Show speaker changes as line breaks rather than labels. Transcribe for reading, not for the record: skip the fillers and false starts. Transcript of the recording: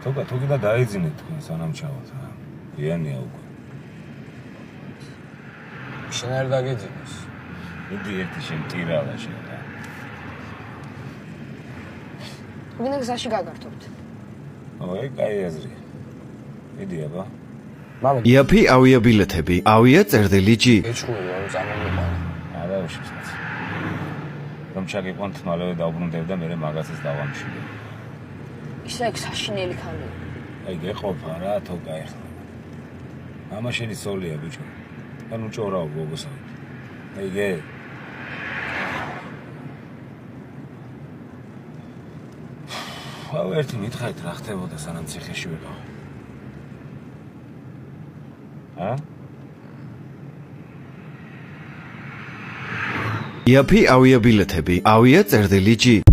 თუკი და დაიძინეთ თქვენ სანამ ჩავთ რა. იანია უკვე.
შენ არ დაგეძინოს.
მიდი ერთი შენ ტირალაში რა.
ვინა გზაში გაგართობთ.
ой, კაი აზრია. მიდი აბა.
მამა
იაფი ავია ბილეთები, ავია წერდილი ჯი.
ეჩხური რომ წამომიყარა.
არა უშიშს. რომ ჩაგიყვანთ მალევე დაუბრუნდებ და მე მაგაცას დავამშვიდე.
ისე ეგ საშინელი ქალია.
აი გეყოფა რა თოკა ეხლა. მამა შენი სოლია ბიჭო. ანუ ჭორაო გოგოსა. აი გე. ერთი მითხარით რა ხდებოდა სანამ ციხეში ვიყავ.
იაფი ავია ბილეთები, ავია წერდილი ჯი.